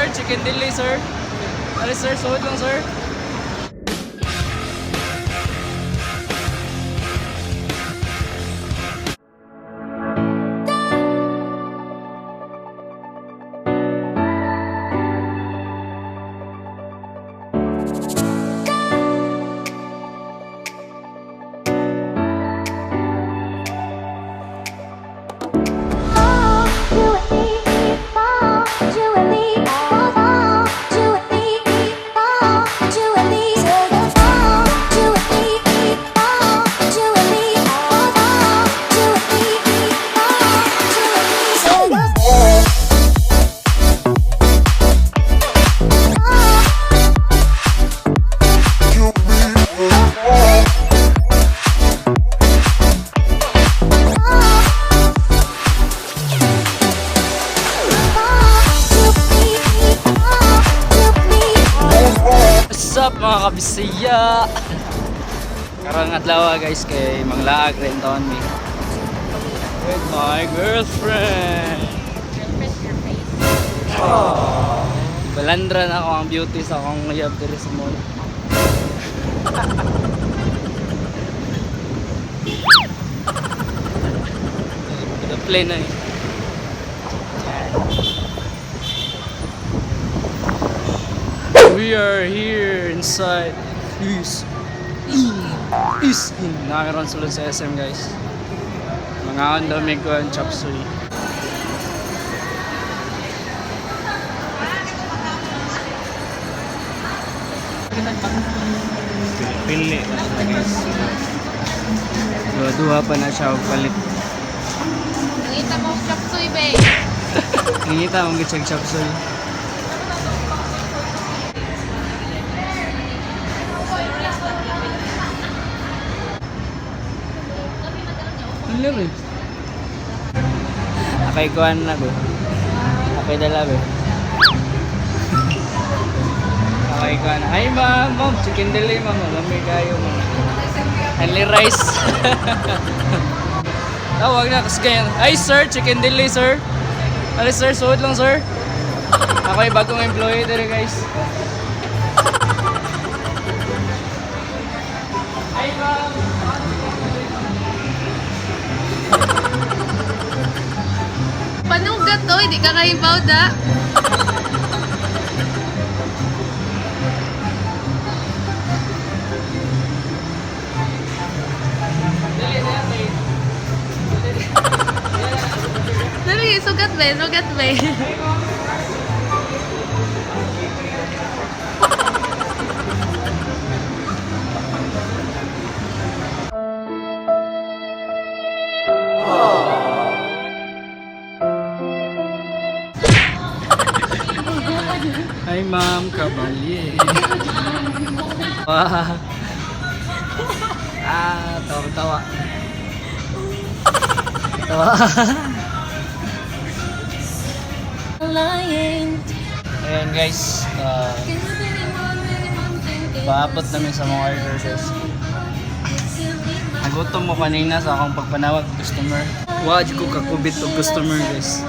sir, chicken deli sir. Alis sir, suot lang sir. What's up mga kabisaya? Karang adlaw guys kay manglaag rin taon mi with my girlfriend. Balandra na ako ang beauty sa akong ngayab diri sa mall. The plane na eh. We are here inside is in nakaroon sulod sa SM guys. Mga andamig ko ang chop suey. Pili guys. Dua pa na siya palit. Ngita mo chop suey be. Ngita mo gitsag chop suey. Akoy kuhan na be. Akoy dala be. Akoy kuhan na. Ay ma'am, chicken deli ma'am. Lamig kayo ma'am. Only rice. Tawag na kasi ganyan. Ay sir, chicken deli sir. Alis sir, suot lang sir. Ako'y bagong employee dere guys. Ay ma'am. Panugat to, hindi ka kaibaw da. Dali, sugat be, sugat be. Ay ma'am, kabali. Wah. Tawa-tawa. Tawa. Ayan guys, paabot namin sa mga order guys. Nagutom mo kanina sa akong pagpanawag customer. Waj ko kakubit og customer guys.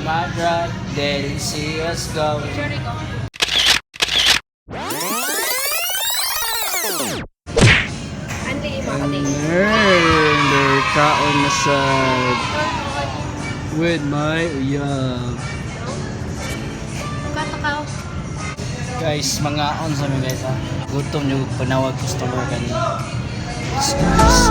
My bride, Deli see us go. Their kaon na side with my uyab. Katakaw. Guys, mga on sa mga guys ha. Gutom nyo panawag customer kanina. Yes, guys.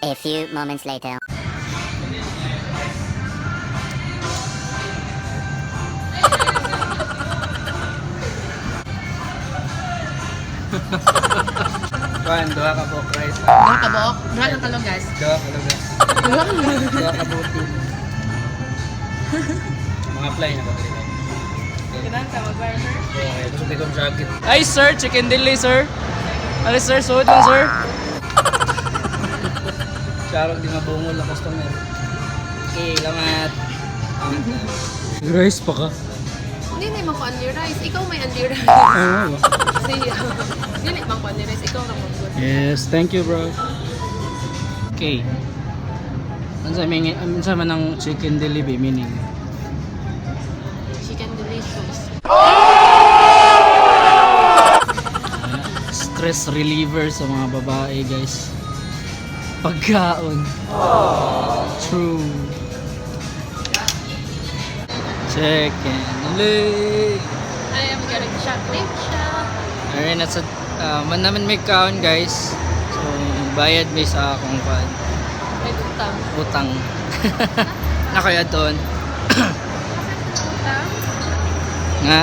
A few moments later. Kuan, duha ka po rice. Duha ka buok, duha ng kalugas. Duha ka lugas. Duha ka buti. Mga fly na ba? Kailan ka mag-burger? Okay, gusto ko jacket. Ay sir, chicken deli sir. Alis sir, suot lang sir. Charot di mabungol ang customer. Okay, lamat. Rice pa ka? Hindi mo ko only rice. Ikaw may only rice. Oo. Siya. Dili bang ko only rice. Ikaw na mo good. Yes, thank you bro. Okay. Ano man ang chicken delivery meaning? Chicken delicious. Stress reliever sa mga babae guys. Pagkaon. True. Chicken leg. I am getting chocolate shop. Alright, nasa man naman may kaon guys. So bayad may sa akong pan. May utang. Utang. Na kaya doon. Utang? Nga?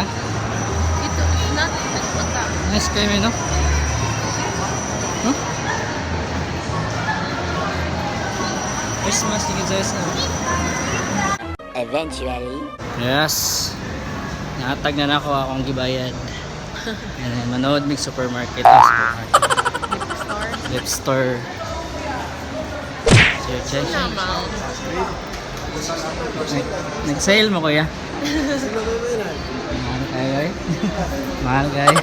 Ito is not utang. Nice kayo no? Huh? Christmas tingin sa isa. Eventually. Yes. Nakatag na ako akong gibayad. And manood mig supermarket. Store. Lip store. Check. Naman. Nag-sale mo kuya? Mahal kayo eh. Mahal kayo.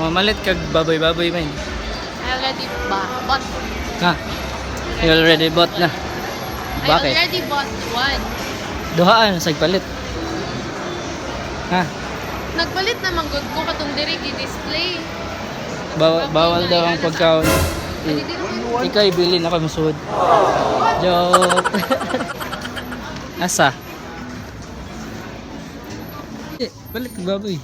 Mamalit kag baboy-baboy man. I already bought. Ha? You already bought na. I Bakit? already bought one. Duhaan, sagpalit. Ha? Nagpalit naman good ko katong diri gi-display. Bawal daw ang pagkaon. Ikaw ibili na kami suod. Joke. Asa? Balik ka baboy.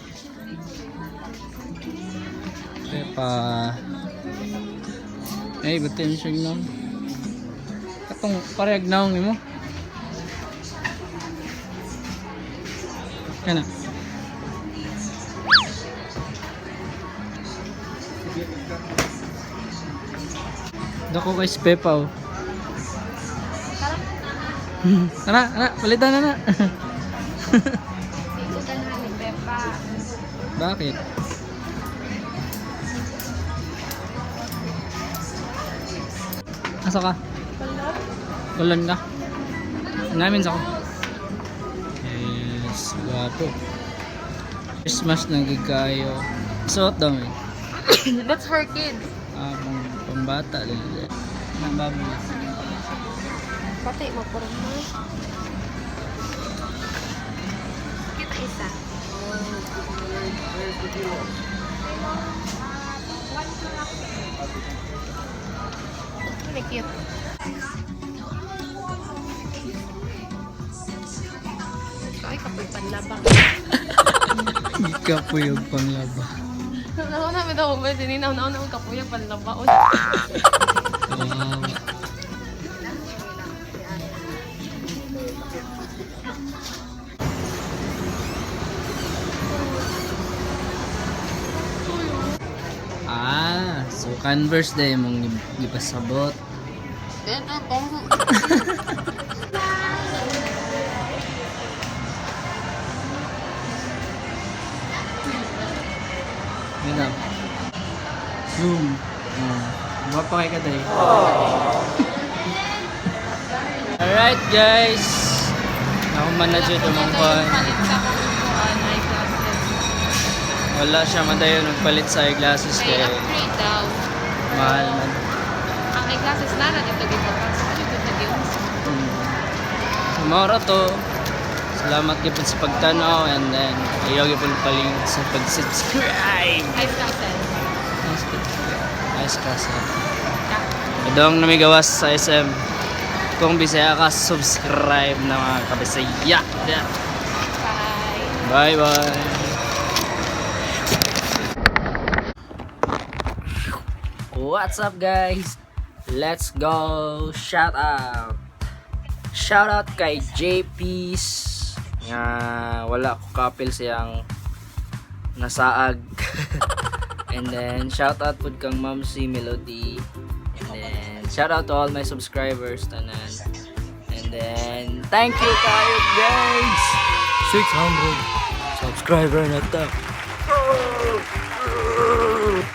Pepa. Ay, batin siya naman. Katong parehag naong mo. Kana. Dako guys, Pepa oh. Ana, palitan na na. Bakit? Asa ka? Ulan ka? Namin sa ko. Yes, guwapo. Christmas nang gigayo. Suot daw eh. That's for kids. Pambata din. Ang baboy. Pati mo po rin mo. Kita isa. Really cute. Ay, kapoy panlabang. Kapuyog panglaba. Ako namin daw ba, sininaw na ako kapoy panlabaon. Wow. So Converse day mong gipasabot. Minam. Zoom. Mapakay ka tayo. Alright guys. Ako man na dyan mong pan. Wala siya madayon nagpalit sa eyeglasses May kay upgrade daw. mahal man. Ang eyeglasses na dito dito pa. Dito na dito. Mora to. Salamat gipon sa pagtanaw and then ayaw gipon palingot sa pag-subscribe. Nice kasi. Nice kasi. Idong namigawas sa SM. Kung Bisaya ka, subscribe na mga kabisaya. Bye. Bye bye. What's up guys? Let's go! Shout out! Shout out kay JP's nga wala ko couple siyang nasaag. And then shout out pud kang Ma'am si Melody. And then shout out to all my subscribers tanan. And then thank you kayo guys! 600 subscriber na to.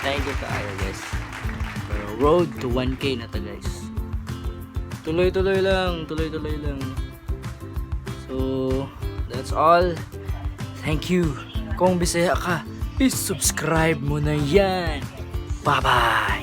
Thank you kayo guys. Road to 1K na to guys. Tuloy-tuloy lang. So That's all. Thank you. Kung Bisaya ka, i-subscribe mo na yan. Bye-bye!